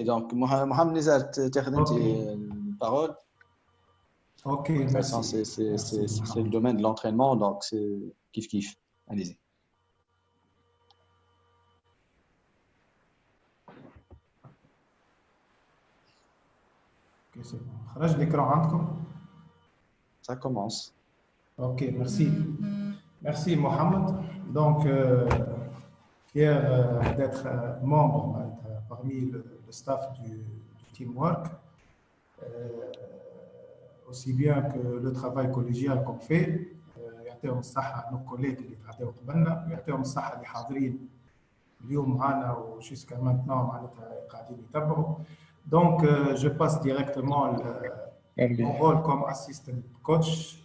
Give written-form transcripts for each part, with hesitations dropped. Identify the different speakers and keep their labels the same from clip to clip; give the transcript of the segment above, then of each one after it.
Speaker 1: Donc, Mohamed Nizar, tu as la parole.
Speaker 2: Ok,
Speaker 1: De toute façon,
Speaker 2: merci.
Speaker 1: c'est le domaine de l'entraînement, donc c'est kiff. Allez-y.
Speaker 2: Ok, c'est bon. خرج l'écran عندكم.
Speaker 1: Ça commence.
Speaker 2: Ok, merci. Merci Mohamed. Donc, fier d'être membre parmi le staff du Teamwork, aussi bien que le travail collégial qu'on fait. يعطيهم الصحة nos collègues اللي تعداو قبلنا، ويعطيهم الصحة اللي حاضرين اليوم معنا وجوسكا مانتنون معناتها قاعدين يتبعوا. Donc, je passe directement mon rôle comme assistant coach.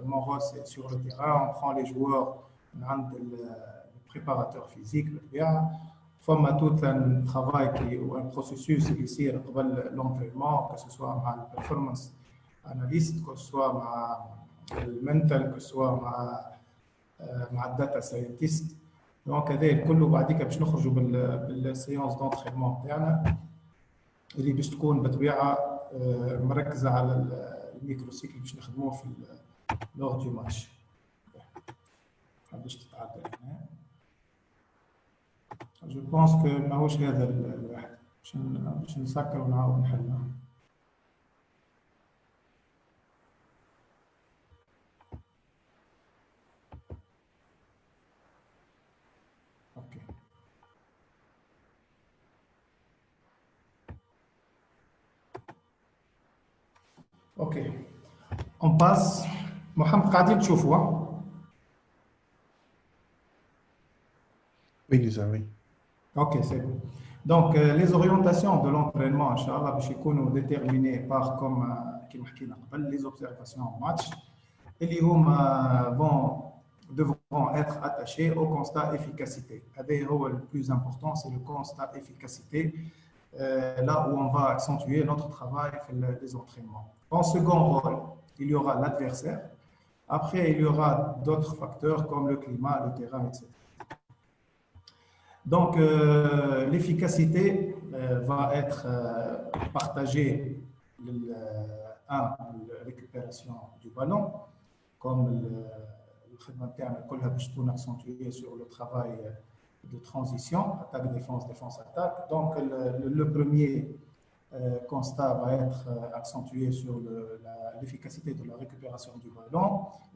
Speaker 2: Mon rôle, c'est sur le terrain. On prend les joueurs, on a le préparateur physique, le bien. Forme tout un travail ou un processus qui est avant l'entraînement, que ce soit avec le performance analyst, que ce soit avec le mental, que ce soit avec le data scientist. Donc, هذا كله بعديك باش نخرجوا بالسيونس d'entraînement تاعنا اللي باش تكون بطبيعه مركزه على الميكرو سيكل باش نخدموه في لور دو ماتش. باش تتعدل هنا جو بونس كو ماهوش هذا الواحد باش نسكر ونعاود نحلها. اوكي اوكي اون باس. محمد قاعدين تشوفوا؟
Speaker 3: Oui, Nizar, oui.
Speaker 2: Ok, c'est bon. Donc, les orientations de l'entraînement, Inch'Allah, باش يكونوا déterminées par, comme كما حكينا قبل, les observations en match, اللي هما devront être attachés au constat efficacité. هذا هو le plus important, c'est le constat efficacité, là où on va accentuer notre travail dans les entraînements. En second rôle, il y aura l'adversaire. Après, il y aura d'autres facteurs comme le climat, le terrain, etc. Donc, l'efficacité va être partagée. La récupération du ballon, comme le traitement interne, accentué sur le travail de transition, attaque, défense, défense, attaque. Donc, le premier constat va être accentué sur l'efficacité de la récupération du ballon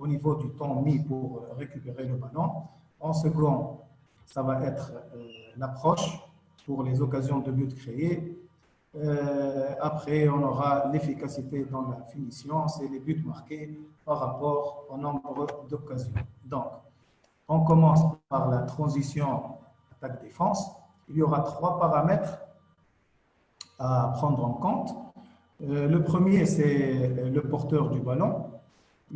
Speaker 2: au niveau du temps mis pour récupérer le ballon. En second, ça va être l'approche pour les occasions de but créées. Après, on aura l'efficacité dans la finition, c'est les buts marqués par rapport au nombre d'occasions. Donc, on commence par la transition attaque-défense. Il y aura 3 paramètres à prendre en compte. Le premier, c'est le porteur du ballon.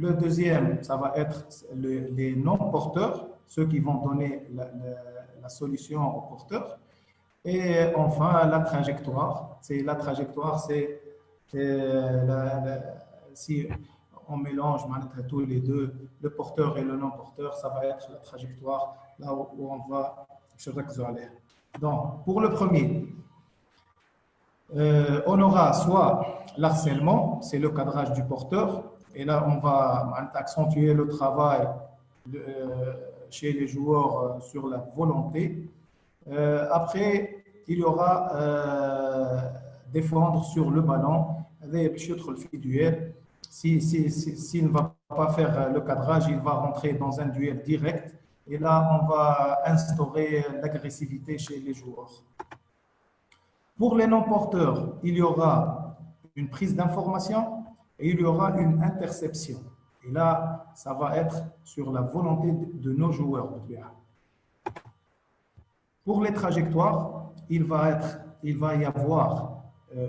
Speaker 2: Le deuxième, ça va être les non-porteurs, ceux qui vont donner la solution au porteur. Et enfin, la trajectoire. La trajectoire, c'est si on mélange tous les deux, le porteur et le non-porteur, ça va être la trajectoire là où on va se aller. Donc, pour le premier, on aura soit l'harcèlement, c'est le cadrage du porteur, et là, on va accentuer le travail chez les joueurs sur la volonté. Après, il y aura défendre sur le ballon. S'il ne va pas faire le cadrage, il va rentrer dans un duel direct. Et là, on va instaurer l'agressivité chez les joueurs. Pour les non-porteurs, il y aura une prise d'information et il y aura une interception. Et là, ça va être sur la volonté de nos joueurs. Pour les trajectoires, il va y avoir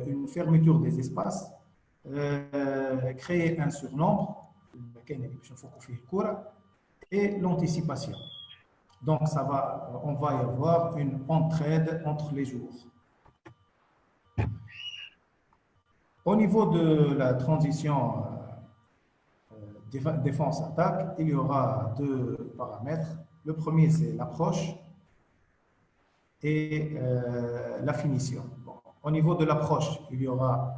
Speaker 2: une fermeture des espaces, créer un surnombre, et l'anticipation. Donc, on va y avoir une entraide entre les joueurs. Au niveau de la transition défense-attaque, il y aura 2 paramètres. Le premier, c'est l'approche et la finition. Bon, Au niveau de l'approche, il y aura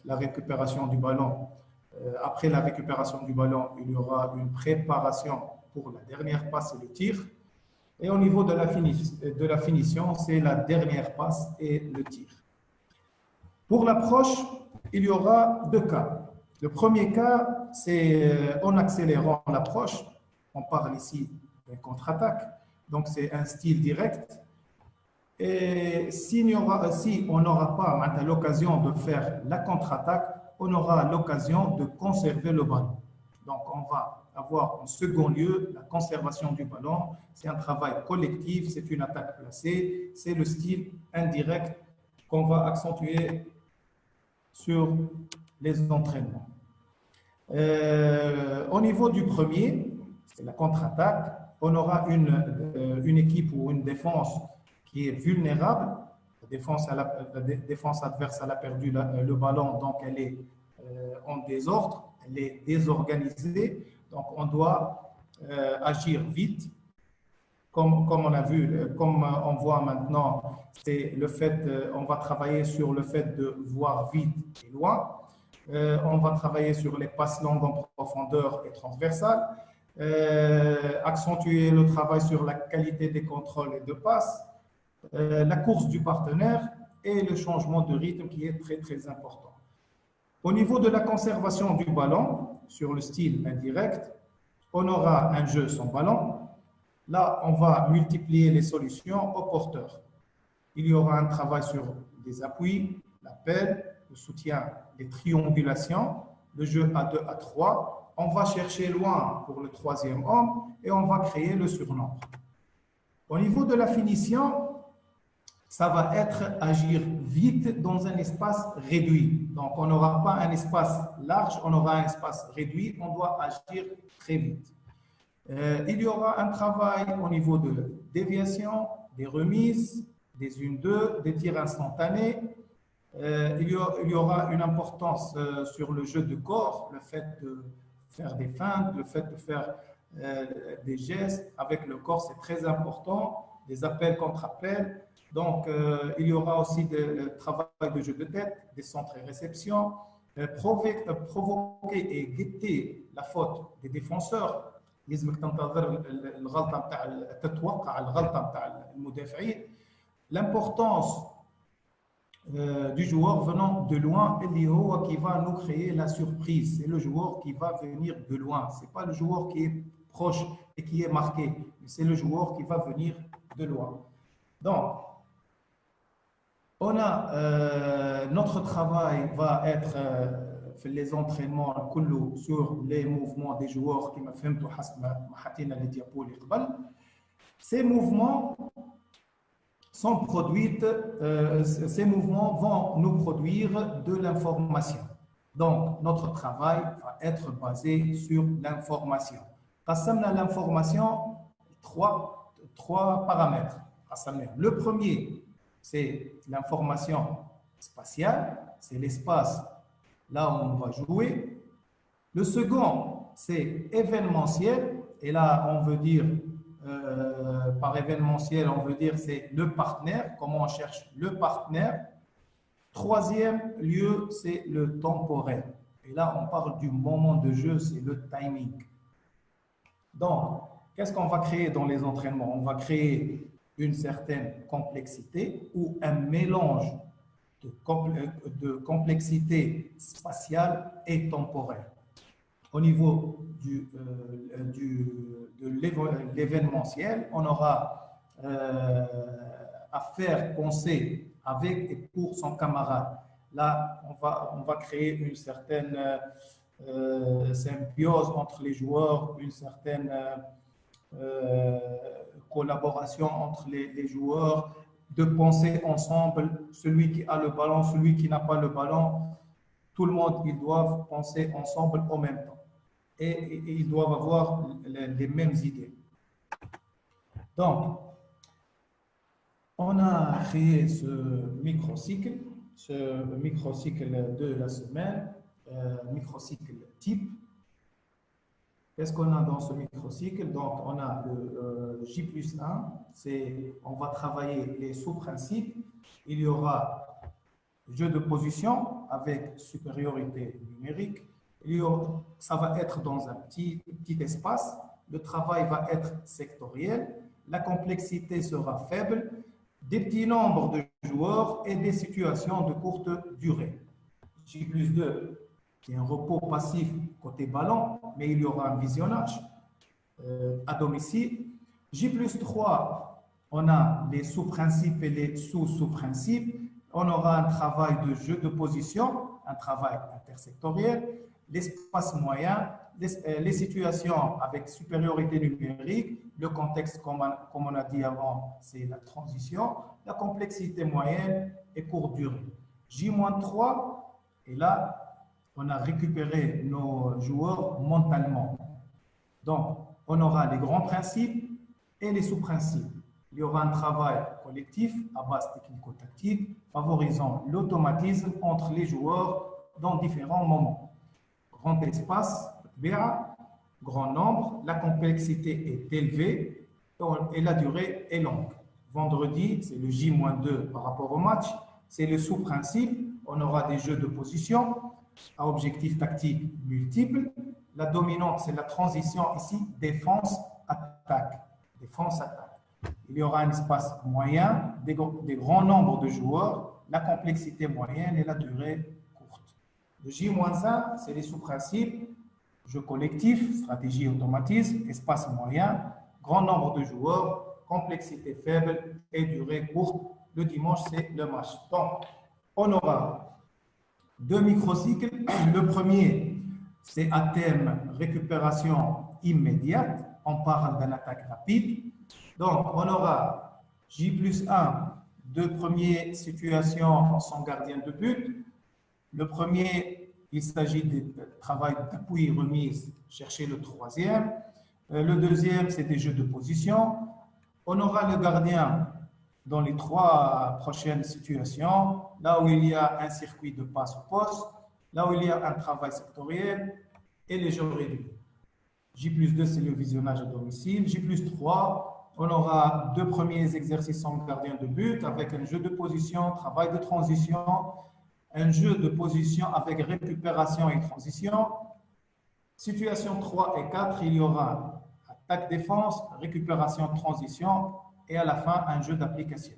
Speaker 2: la récupération du ballon. Après la récupération du ballon, il y aura une préparation pour la dernière passe et le tir. Et au niveau de la finition, c'est la dernière passe et le tir. Pour l'approche, il y aura deux cas. Le premier cas, c'est en accélérant l'approche. On parle ici d'un contre-attaque. Donc, c'est un style direct. Et si on n'aura pas l'occasion de faire la contre-attaque, on aura l'occasion de conserver le ballon. Donc, on va avoir en second lieu la conservation du ballon. C'est un travail collectif, c'est une attaque placée, c'est le style indirect qu'on va accentuer sur les entraînements. Au niveau du premier, c'est la contre-attaque, on aura une équipe ou une défense qui est vulnérable. La défense adverse elle a perdu le ballon, donc elle est en désordre, elle est désorganisée. Donc on doit agir vite. Comme on a vu, comme on voit maintenant, c'est le fait, on va travailler sur le fait de voir vite et loin. On va travailler sur les passes longues en profondeur et transversales. Accentuer le travail sur la qualité des contrôles et de passes. La course du partenaire et le changement de rythme qui est très très important. Au niveau de la conservation du ballon, sur le style indirect, on aura un jeu sans ballon. Là, on va multiplier les solutions au porteur. Il y aura un travail sur des appuis, l'appel, le soutien, les triangulations, le jeu à 2 à 3. On va chercher loin pour le troisième homme et on va créer le surnombre. Au niveau de la finition, ça va être agir vite dans un espace réduit. Donc, on n'aura pas un espace large, on aura un espace réduit, on doit agir très vite. Il y aura un travail au niveau de déviation, des remises, des 1-2, des tirs instantanés. Il y aura une importance sur le jeu de corps, le fait de faire des feintes, le fait de faire des gestes avec le corps, c'est très important, des appels contre appels. Donc, il y aura aussi le travail de jeu de tête, des centres et réceptions, provoquer et guetter la faute des défenseurs. L'importance du joueur venant de loin qui va nous créer la surprise. C'est le joueur qui va venir de loin. Ce n'est pas le joueur qui est proche et qui est marqué, mais c'est le joueur qui va venir de loin. Donc, notre travail va être les entraînements sur les mouvements des joueurs qui m'a fait ces mouvements sont produits, ces mouvements vont nous produire de l'information. Donc, notre travail va être basé sur l'information. Qassamna l'information, trois paramètres. Le premier, c'est l'information spatiale, c'est l'espace là où on va jouer. Le second, c'est événementiel, et là on veut dire, par événementiel, on veut dire c'est le partenaire, comment on cherche le partenaire. Troisième lieu, c'est le temporel. Et là, on parle du moment de jeu, c'est le timing. Donc, qu'est-ce qu'on va créer dans les entraînements? On va créer une certaine complexité ou un mélange de complexité spatiale et temporelle. Au niveau de l'événementiel, on aura à faire penser avec et pour son camarade. Là, on va créer une certaine symbiose entre les joueurs, une certaine collaboration entre les joueurs, de penser ensemble, celui qui a le ballon, celui qui n'a pas le ballon, tout le monde, ils doivent penser ensemble en même temps. Et ils doivent avoir les mêmes idées. Donc, on a créé ce microcycle de la semaine, microcycle type. Qu'est-ce qu'on a dans ce microcycle? Donc, on a le J+1, on va travailler les sous-principes. Il y aura jeu de position avec supériorité numérique. Ça va être dans un petit espace. Le travail va être sectoriel. La complexité sera faible. Des petits nombres de joueurs et des situations de courte durée. J+2, c'est un repos passif côté ballon, mais il y aura un visionnage à domicile. J+3, on a les sous-principes et les sous-sous-principes. On aura un travail de jeu de position, un travail intersectoriel, l'espace moyen, les situations avec supériorité numérique, le contexte, comme on a dit avant, c'est la transition, la complexité moyenne et courte durée. J-3, et là, on a récupéré nos joueurs mentalement. Donc, on aura les grands principes et les sous-principes. Il y aura un travail collectif à base technico-tactique, favorisant l'automatisme entre les joueurs dans différents moments. Grand espace, grand nombre, la complexité est élevée et la durée est longue. Vendredi, c'est le J-2 par rapport au match, c'est le sous-principe. On aura des jeux de position à objectifs tactiques multiples. La dominante, c'est la transition ici, défense-attaque. Défense-attaque. Il y aura un espace moyen, des grands nombres de joueurs, la complexité moyenne et la durée courte. Le J-1, c'est les sous-principes, jeu collectif, stratégie automatisme, espace moyen, grand nombre de joueurs, complexité faible et durée courte. Le dimanche, c'est le match. Donc, on aura 2 microcycles. Le premier, c'est à thème récupération immédiate. On parle d'une attaque rapide. Donc, on aura J+1, 2 premières situations sans gardien de but. Le premier, il s'agit du travail d'appui remise, chercher le troisième. Le deuxième, c'est des jeux de position. On aura le gardien dans les 3 prochaines situations, là où il y a un circuit de passe au poste, là où il y a un travail sectoriel et les jeux réduits. J+2, c'est le visionnage à domicile. J+3, on aura 2 premiers exercices sans gardien de but avec un jeu de position, travail de transition, un jeu de position avec récupération et transition. Situation 3 et 4, il y aura attaque-défense, récupération, transition et à la fin, un jeu d'application.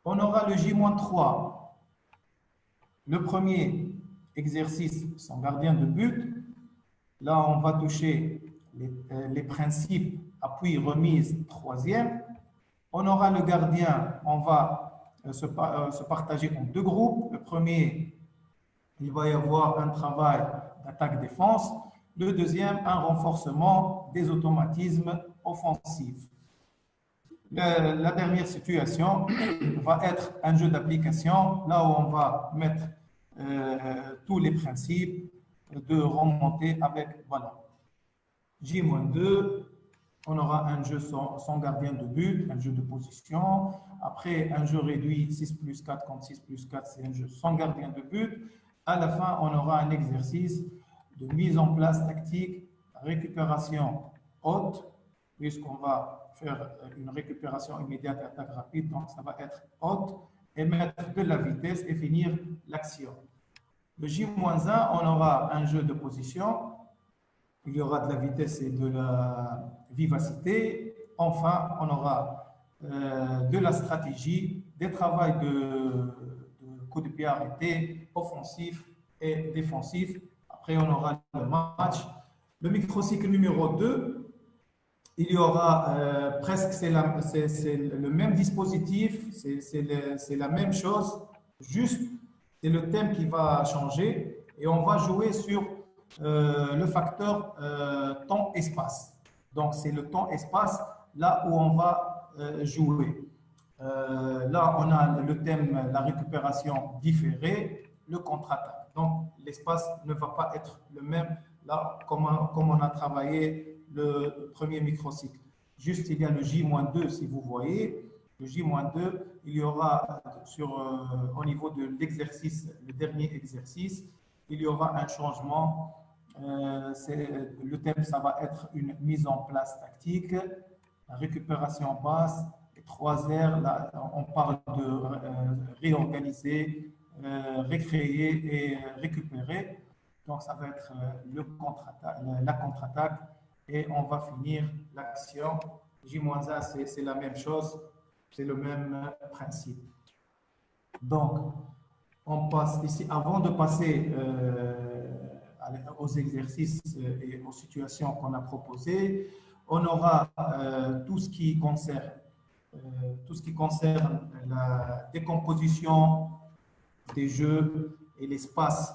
Speaker 2: On aura le J-3. Le premier exercice sans gardien de but. Là, on va toucher les principes appui, remise, troisième. On aura le gardien, on va se partager en 2 groupes. Le premier, il va y avoir un travail d'attaque-défense. Le deuxième, un renforcement des automatismes offensifs. La dernière situation va être un jeu d'application, là où on va mettre tous les principes de remonter avec ballon. J-2, on aura un jeu sans gardien de but, un jeu de position. Après, un jeu réduit 6+4 contre 6+4, c'est un jeu sans gardien de but. À la fin, on aura un exercice de mise en place tactique, récupération haute, puisqu'on va faire une récupération immédiate et attaque rapide, donc ça va être haute, et mettre de la vitesse et finir l'action. Le J-1, on aura un jeu de position, il y aura de la vitesse et de la vivacité. Enfin, on aura de la stratégie, des travails de coups de pied arrêtés, offensifs et défensifs. Après, on aura le match. Le microcycle numéro 2, il y aura presque, c'est le même dispositif, c'est la même chose, juste c'est le thème qui va changer et on va jouer sur le facteur temps-espace. Donc, c'est le temps-espace là où on va jouer. Là, on a le thème la récupération différée, le contre-attaque. Donc, l'espace ne va pas être le même là comme on a travaillé le premier microcycle. Juste, il y a le J-2, si vous voyez. Le J-2, il y aura au niveau de l'exercice, le dernier exercice, il y aura un changement. Le thème, ça va être une mise en place tactique, la récupération basse, les 3 R, là, on parle de réorganiser recréer et récupérer. Donc, ça va être la contre-attaque et on va finir l'action. J-1, c'est la même chose, c'est le même principe. Donc, on passe ici, avant de passer aux exercices et aux situations qu'on a proposées, on aura tout ce qui concerne la décomposition des jeux et l'espace,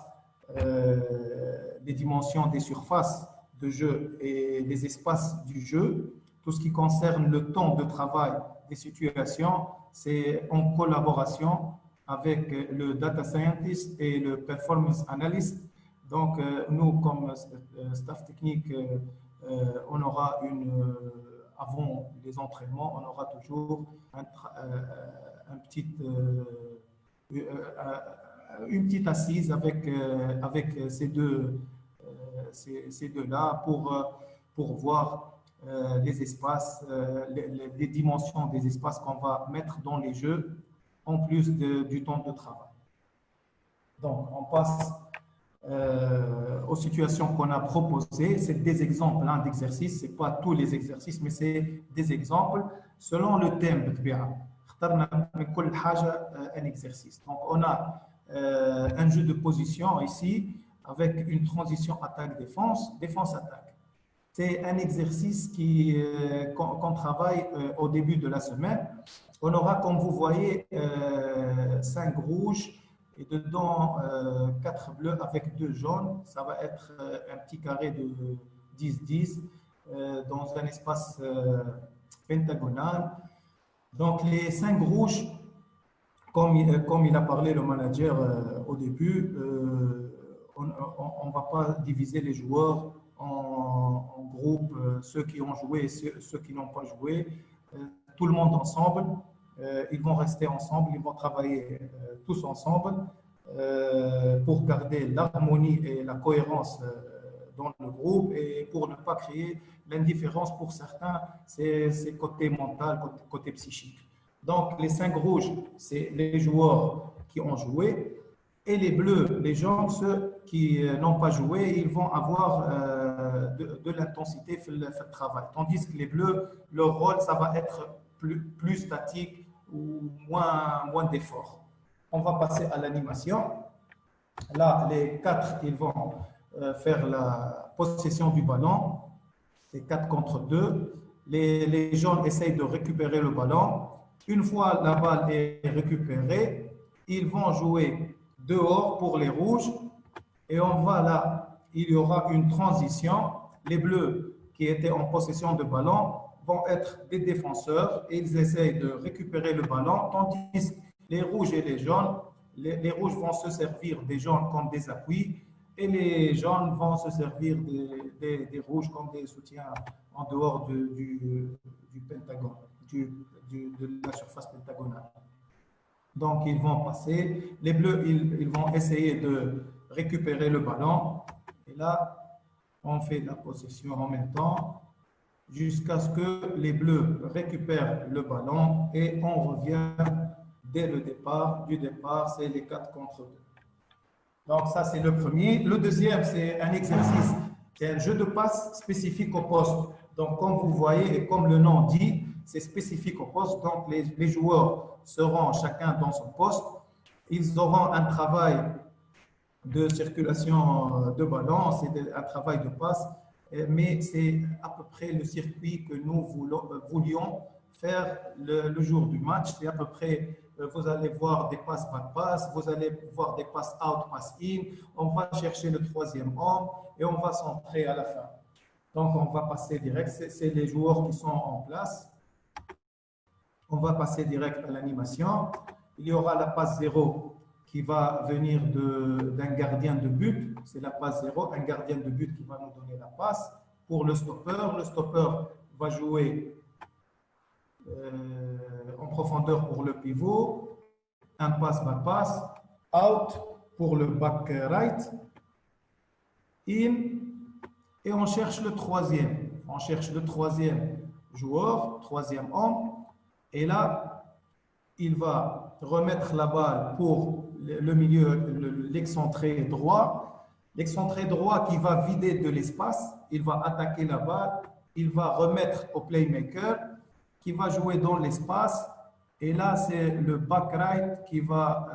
Speaker 2: les dimensions des surfaces de jeu et les espaces du jeu. Tout ce qui concerne le temps de travail des situations, c'est en collaboration avec le data scientist et le performance analyst. Donc, nous, comme staff technique, on aura avant les entraînements, on aura toujours une petite assise avec ces deux-là pour voir les espaces, les dimensions des espaces qu'on va mettre dans les jeux en plus du temps de travail. Donc, on passe aux situations qu'on a proposées. C'est des exemples d'exercices, ce n'est pas tous les exercices, mais c'est des exemples selon le thème. Un exercice. Donc, on a un jeu de position ici avec une transition attaque-défense, défense-attaque. C'est un exercice qu'on travaille au début de la semaine. On aura, comme vous voyez, 5 rouges et dedans 4 bleus avec 2 jaunes. Ça va être un petit carré de 10-10 dans un espace pentagonal. Donc, les 5 rouges, comme il a parlé le manager au début, on ne va pas diviser les joueurs en groupes, ceux qui ont joué et ceux qui n'ont pas joué. Tout le monde ensemble, ils vont rester ensemble, ils vont travailler tous ensemble pour garder l'harmonie et la cohérence dans le groupe et pour ne pas créer l'indifférence pour certains, c'est côté mental, côté psychique. Donc, les 5 rouges, c'est les joueurs qui ont joué et les bleus, les gens, ceux qui n'ont pas joué, ils vont avoir de l'intensité dans le travail. Tandis que les bleus, leur rôle, ça va être plus statique ou moins d'effort. On va passer à l'animation. Là, les 4, ils vont faire la possession du ballon. C'est 4 contre 2. Les jaunes essayent de récupérer le ballon. Une fois la balle est récupérée, ils vont jouer dehors pour les rouges. Et on va là, il y aura une transition. Les bleus qui étaient en possession de ballon vont être des défenseurs et ils essayent de récupérer le ballon, tandis que les rouges et les jaunes, les rouges vont se servir des jaunes comme des appuis et les jaunes vont se servir des rouges comme des soutiens en dehors du pentagone, de la surface pentagonale. Donc, ils vont passer. Les bleus, ils vont essayer de récupérer le ballon. Et là, on fait la possession en même temps jusqu'à ce que les bleus récupèrent le ballon et on revient dès le départ. Du départ, c'est les 4 contre 2. Donc, ça, c'est le premier. Le deuxième, c'est un exercice. C'est un jeu de passe spécifique au poste. Donc, comme vous voyez et comme le nom dit, c'est spécifique au poste. Donc, les joueurs seront chacun dans son poste. Ils auront un travail de circulation de ballon, c'est un travail de passe, mais c'est à peu près le circuit que nous voulions faire le jour du match. C'est à peu près, vous allez voir des passes back pass, vous allez voir des passes out, pass in, on va chercher le 3e homme et on va centrer à la fin. Donc, on va passer direct, c'est les joueurs qui sont en place. On va passer direct à l'animation. Il y aura la passe 0 qui va venir d'un gardien de but. C'est la passe 0, un gardien de but qui va nous donner la passe. Pour le stopper va jouer en profondeur pour le pivot. Un pass, back pass. Out pour le back right. In. Et on cherche le 3e. On cherche le 3e joueur, 3e homme. Et là, il va remettre la balle pour le milieu, l'excentré droit. L'excentré droit qui va vider de l'espace, il va attaquer la balle, il va remettre au playmaker, qui va jouer dans l'espace. Et là, c'est le back right qui va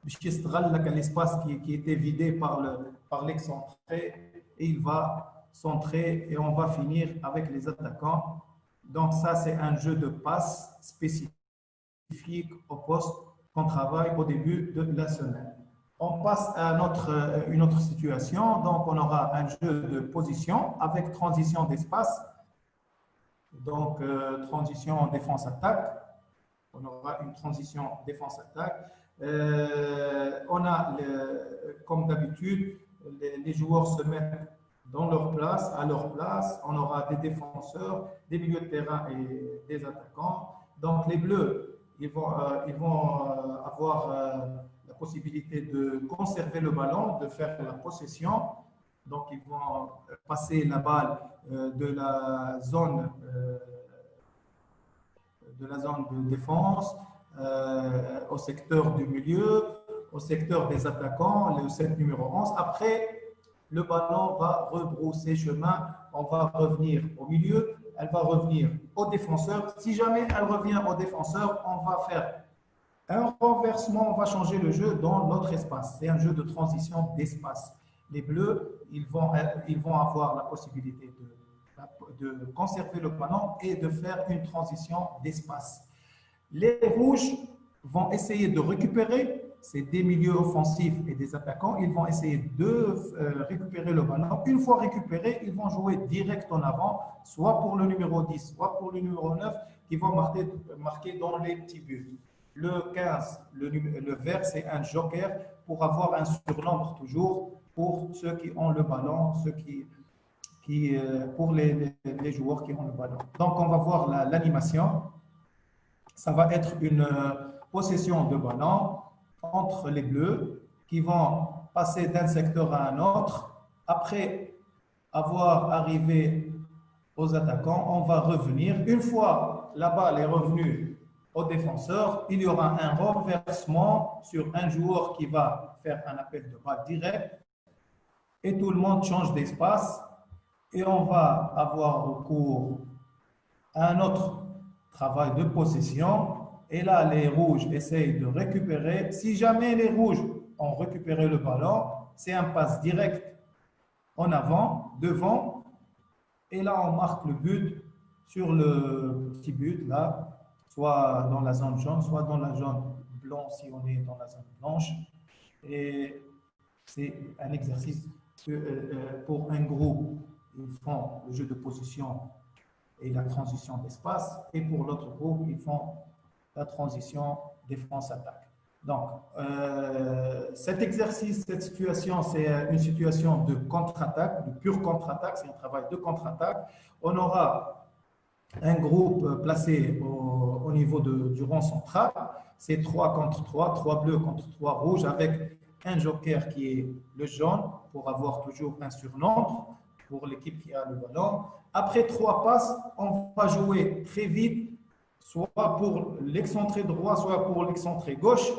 Speaker 2: l'espace qui était vidé par l'excentré, et il va centrer et on va finir avec les attaquants. Donc ça, c'est un jeu de passe spécifique au poste qu'on travaille au début de la semaine. On passe à une autre situation. Donc, on aura un jeu de position avec transition d'espace. Donc, transition défense-attaque. On aura une transition défense-attaque. On a, comme d'habitude, les joueurs se mettent dans leur place, à leur place. On aura des défenseurs, des milieux de terrain et des attaquants. Donc, les bleus, ils vont avoir la possibilité de conserver le ballon, de faire la possession. Donc, ils vont passer la balle de la zone de défense au secteur du milieu, au secteur des attaquants, le set numéro 11. Après, le ballon va rebrousser chemin, on va revenir au milieu, elle va revenir au défenseur. Si jamais elle revient au défenseur, on va faire un renversement, on va changer le jeu dans l'autre espace. C'est un jeu de transition d'espace. Les bleus, ils vont avoir la possibilité de conserver le ballon et de faire une transition d'espace. Les rouges vont essayer de récupérer, c'est des milieux offensifs et des attaquants, ils vont essayer de récupérer le ballon. Une fois récupéré, ils vont jouer direct en avant, soit pour le numéro 10, soit pour le numéro 9, qui vont marquer dans les petits buts. Le 15, le vert, c'est un joker pour avoir un surnombre toujours pour ceux qui ont le ballon, pour les joueurs qui ont le ballon. Donc, on va voir l'animation. Ça va être une possession de ballon entre les bleus qui vont passer d'un secteur à un autre. Après avoir arrivé aux attaquants, on va revenir. Une fois la balle est revenue au défenseur, il y aura un renversement sur un joueur qui va faire un appel de balle direct et tout le monde change d'espace et on va avoir recours à un autre travail de possession. Et là, les rouges essayent de récupérer. Si jamais les rouges ont récupéré le ballon, c'est un passe direct en avant, devant. Et là, on marque le but sur le petit but, là, soit dans la zone jaune, soit dans la zone blanche si on est dans la zone blanche. Et c'est un exercice que pour un groupe, ils font le jeu de position et la transition d'espace. Et pour l'autre groupe, ils font la transition défense-attaque. Donc, cet exercice, cette situation, c'est une situation de contre-attaque, de pure contre-attaque, c'est un travail de contre-attaque. On aura un groupe placé au niveau du rond central, c'est 3 contre 3, 3 bleus contre 3 rouges, avec un joker qui est le jaune, pour avoir toujours un surnombre pour l'équipe qui a le ballon. Après 3 passes, on va jouer très vite, soit pour l'excentré droit, soit pour l'excentré gauche.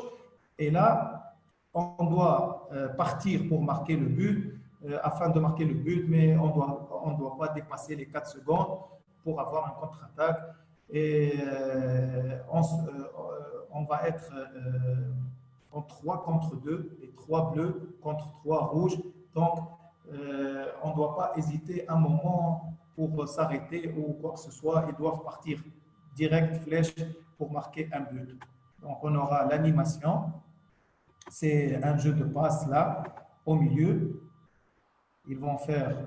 Speaker 2: Et là, on doit partir pour marquer le but, afin de marquer le but, mais on ne doit pas dépasser les 4 secondes pour avoir un contre-attaque. Et on va être en 3 contre 2, les 3 bleus contre 3 rouges. Donc, on ne doit pas hésiter un moment pour s'arrêter ou quoi que ce soit. Ils doivent partir direct, flèche, pour marquer un but. Donc, on aura l'animation. C'est un jeu de passes là, au milieu. Ils vont faire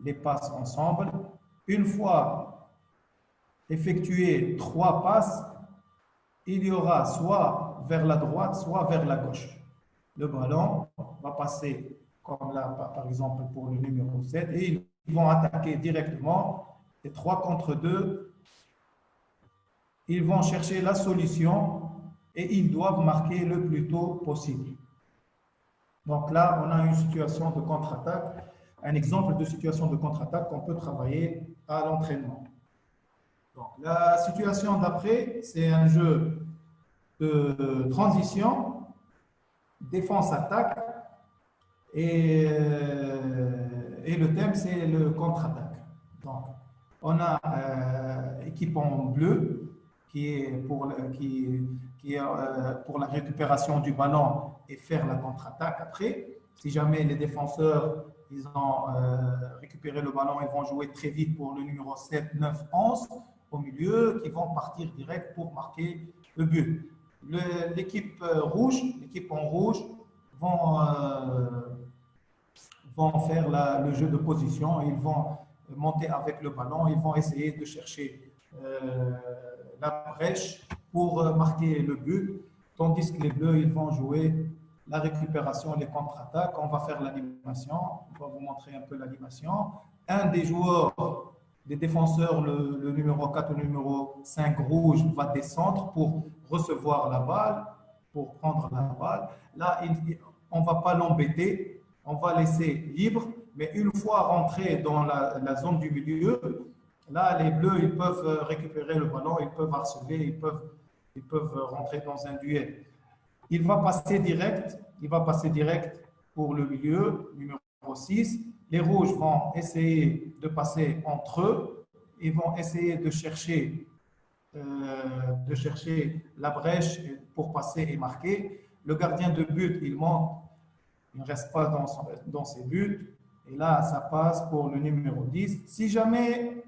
Speaker 2: les passes ensemble. Une fois effectué 3 passes, il y aura soit vers la droite, soit vers la gauche. Le ballon va passer comme là, par exemple, pour le numéro 7, et ils vont attaquer directement. Et 3 contre 2, ils vont chercher la solution et ils doivent marquer le plus tôt possible. Donc là, on a une situation de contre-attaque, un exemple de situation de contre-attaque qu'on peut travailler à l'entraînement. Donc la situation d'après, c'est un jeu de transition. défense-attaque et le thème c'est le contre-attaque. Donc, on a équipe en bleu qui est pour la récupération du ballon et faire la contre-attaque après. Si jamais les défenseurs ils ont récupéré le ballon, ils vont jouer très vite pour le numéro 7, 9, 11 au milieu, qui vont partir direct pour marquer le but. L'équipe en rouge vont faire le jeu de position, ils vont monter avec le ballon, ils vont essayer de chercher la brèche pour marquer le but, tandis que les bleus, ils vont jouer la récupération, les contre-attaques. On va faire l'animation, on va vous montrer un peu l'animation. Un des joueurs, des défenseurs, le numéro 4 ou le numéro 5 rouge, va descendre pour recevoir la balle, pour prendre la balle. Là, on ne va pas l'embêter, on va laisser libre, mais une fois rentré dans la zone du milieu, là, les bleus, ils peuvent récupérer le ballon, ils peuvent harceler, ils peuvent rentrer dans un duel. Il va passer direct pour le milieu, numéro 6. Les rouges vont essayer de passer entre eux, ils vont essayer de chercher la brèche pour passer et marquer. Le gardien de but, il monte, il ne reste pas dans ses buts. Et là, ça passe pour le numéro 10. Si jamais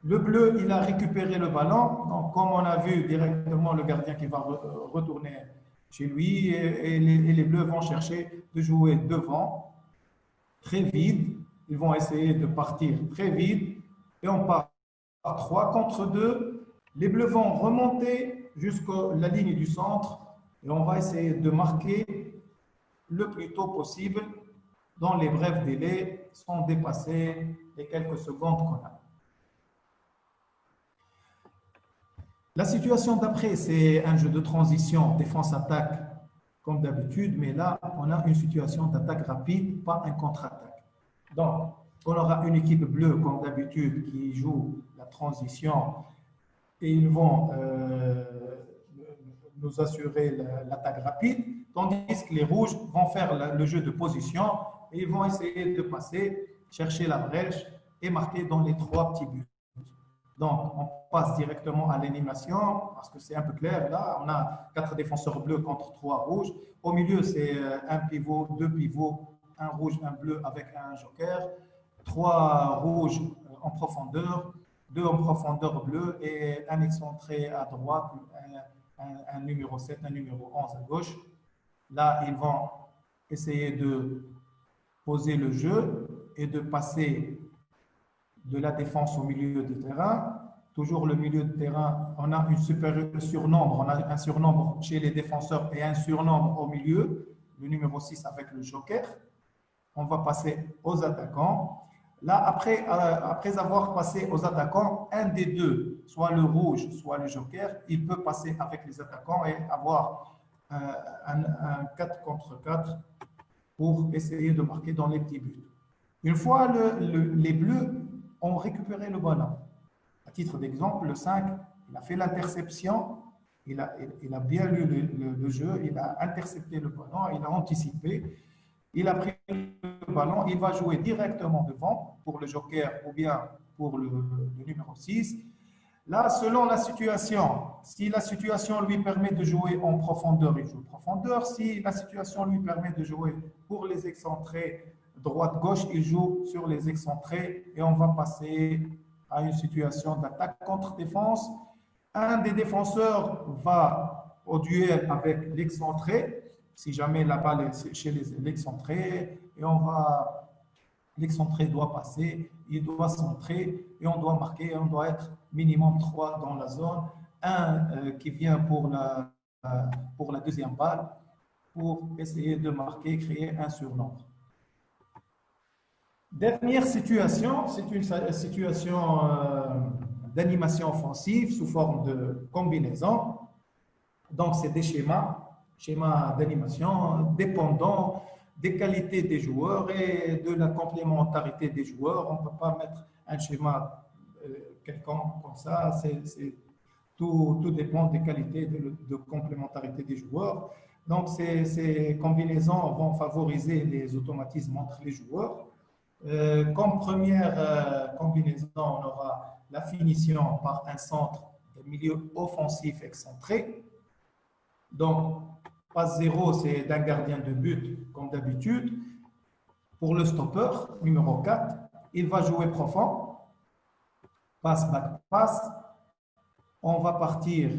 Speaker 2: le bleu, il a récupéré le ballon, donc comme on a vu directement le gardien qui va retourner chez lui et les bleus vont chercher de jouer devant, très vite. Ils vont essayer de partir très vite et on part à 3 contre 2. Les bleus vont remonter jusqu'à la ligne du centre et on va essayer de marquer le plus tôt possible dans les brefs délais sans dépasser les quelques secondes qu'on a. La situation d'après, c'est un jeu de transition, défense-attaque, comme d'habitude, mais là, on a une situation d'attaque rapide, pas un contre-attaque. Donc, on aura une équipe bleue, comme d'habitude, qui joue la transition et ils vont nous assurer l'attaque rapide, tandis que les rouges vont faire le jeu de position et ils vont essayer de passer, chercher la brèche et marquer dans les 3 petits buts. Donc, on passe directement à l'animation parce que c'est un peu clair. Là, on a 4 défenseurs bleus contre 3 rouges. Au milieu, c'est un pivot, 2 pivots, un rouge, un bleu avec un joker, 3 rouges en profondeur, 2 en profondeur bleu et un excentré à droite, un numéro 7, un numéro 11 à gauche. Là, ils vont essayer de poser le jeu et de passer de la défense au milieu du terrain. Toujours le milieu de terrain, on a un surnombre chez les défenseurs et un surnombre au milieu, le numéro 6 avec le joker. On va passer aux attaquants. Là, après avoir passé aux attaquants, un des deux, soit le rouge, soit le joker, il peut passer avec les attaquants et avoir un 4 contre 4 pour essayer de marquer dans les petits buts. Une fois les bleus ont récupéré le ballon. À titre d'exemple, le 5, il a fait l'interception, il a bien lu le jeu, il a intercepté le ballon, il a anticipé, il a pris le ballon, il va jouer directement devant pour le joker ou bien pour le numéro 6. Là, selon la situation, si la situation lui permet de jouer en profondeur, il joue en profondeur. Si la situation lui permet de jouer pour les excentrés droite-gauche, il joue sur les excentrés et on va passer à une situation d'attaque contre défense. Un des défenseurs va au duel avec l'excentré, si jamais la balle est chez l'excentré, et l'excentré doit passer, il doit centrer et on doit marquer, on doit être minimum 3 dans la zone, un qui vient pour la deuxième balle pour essayer de marquer, créer un surnombre. Dernière situation, c'est une situation d'animation offensive sous forme de combinaison. Donc, c'est des schémas d'animation dépendant des qualités des joueurs et de la complémentarité des joueurs. On ne peut pas mettre un schéma quelconque comme ça. Tout dépend des qualités de complémentarité des joueurs. Donc, ces combinaisons vont favoriser les automatismes entre les joueurs. Comme première combinaison, on aura la finition par un centre de milieu offensif excentré. Donc, passe 0, c'est d'un gardien de but, comme d'habitude. Pour le stopper, numéro 4, il va jouer profond. Passe, back, passe. On va partir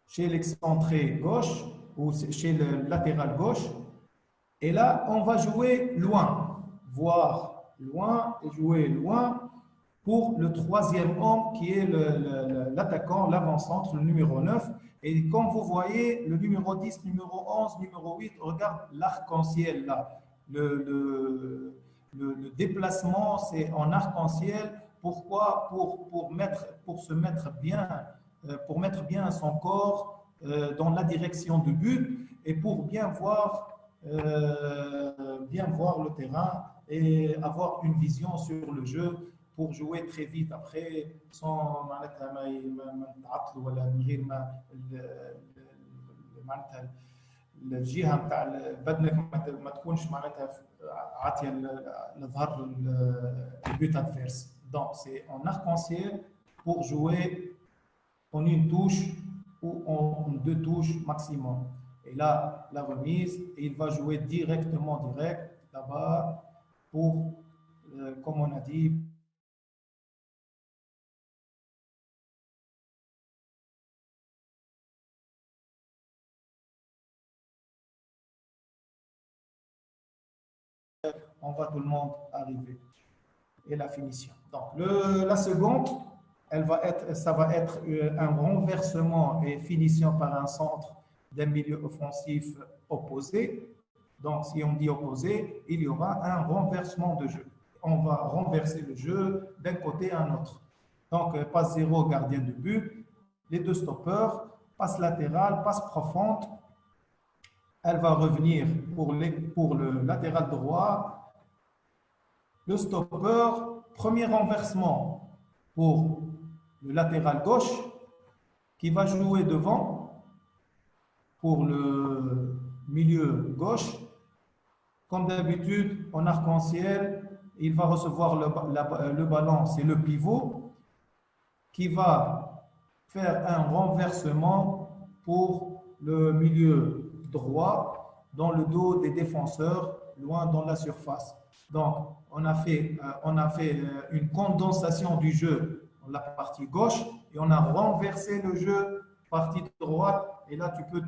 Speaker 2: chez l'excentré gauche ou chez le latéral gauche. Et là, on va jouer loin, voir loin et jouer loin pour le troisième homme qui est l'attaquant, l'avant-centre, le numéro 9. Et comme vous voyez, le numéro 10, numéro 11, numéro 8, regarde l'arc-en-ciel là. Le déplacement, c'est en arc-en-ciel. Pourquoi? Pour se mettre bien, pour mettre bien son corps dans la direction du but et pour bien voir le terrain et avoir une vision sur le jeu pour jouer très vite après sans الجهه نتاع بدنك ما تكونش معناتها عاطيه لظهر البيت adverse. Donc c'est en arc-en-ciel pour jouer en une touche ou en deux touches maximum. Et là, la remise, il va jouer directement là-bas pour, comme on a dit, on va tout le monde arriver. Et la finition. Donc, la seconde, ça va être un renversement et finition par un centre d'un milieu offensif opposé. Donc, si on dit opposé, il y aura un renversement de jeu. On va renverser le jeu d'un côté à un autre. Donc, passe 0, gardien de but, les deux stoppeurs, passe latérale, passe profonde. Elle va revenir pour le latéral droit. Le stopper, premier renversement pour le latéral gauche qui va jouer devant pour le milieu gauche. Comme d'habitude, en arc-en-ciel, il va recevoir le ballon, c'est le pivot qui va faire un renversement pour le milieu droit dans le dos des défenseurs, loin dans la surface. Donc, on a fait une condensation du jeu dans la partie gauche et on a renversé le jeu partie droite. Et là, tu peux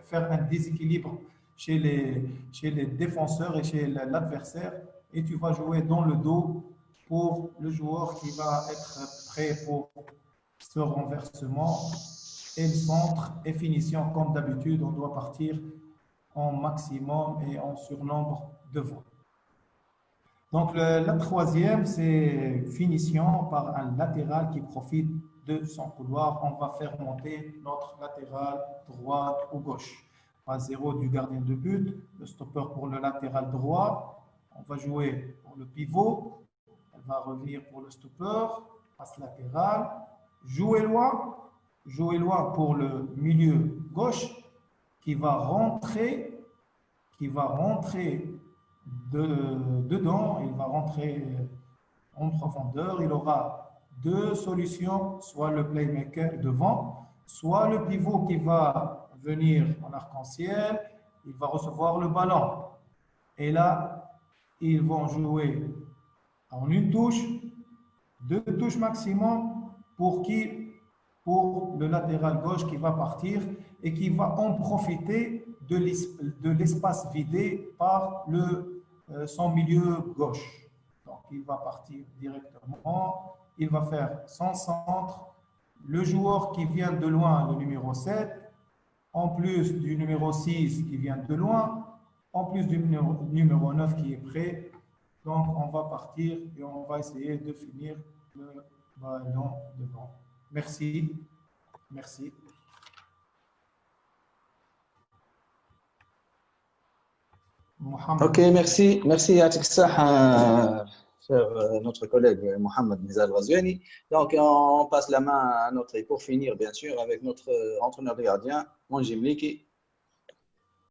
Speaker 2: faire un déséquilibre chez les défenseurs et chez l'adversaire. Et tu vas jouer dans le dos pour le joueur qui va être prêt pour ce renversement. Et le centre et finition, comme d'habitude, on doit partir en maximum et en surnombre devant. Donc, la troisième, c'est finition par un latéral qui profite de son couloir. On va faire monter notre latéral droite ou gauche. Pas 0 du gardien de but, le stopper pour le latéral droit. On va jouer pour le pivot. Elle va revenir pour le stopper, passe latérale. Jouer loin pour le milieu gauche qui va rentrer dedans, il va rentrer en profondeur. Il aura deux solutions, soit le playmaker devant, soit le pivot qui va venir en arc-en-ciel, il va recevoir le ballon. Et là, ils vont jouer en une touche, deux touches maximum pour le latéral gauche qui va partir et qui va en profiter de l'espace vidé par son milieu gauche. Donc, il va partir directement, il va faire son centre. Le joueur qui vient de loin, le numéro 7, en plus du numéro 6 qui vient de loin, en plus du numéro 9 qui est prêt. Donc, on va partir et on va essayer de finir le ballon devant. Merci. Merci.
Speaker 1: Mohamed. Ok, merci. Merci à notre collègue Mohamed Nizar Ghazouani. Donc, on passe la main à pour finir, bien sûr, avec notre entraîneur de gardien, Monji Mliki.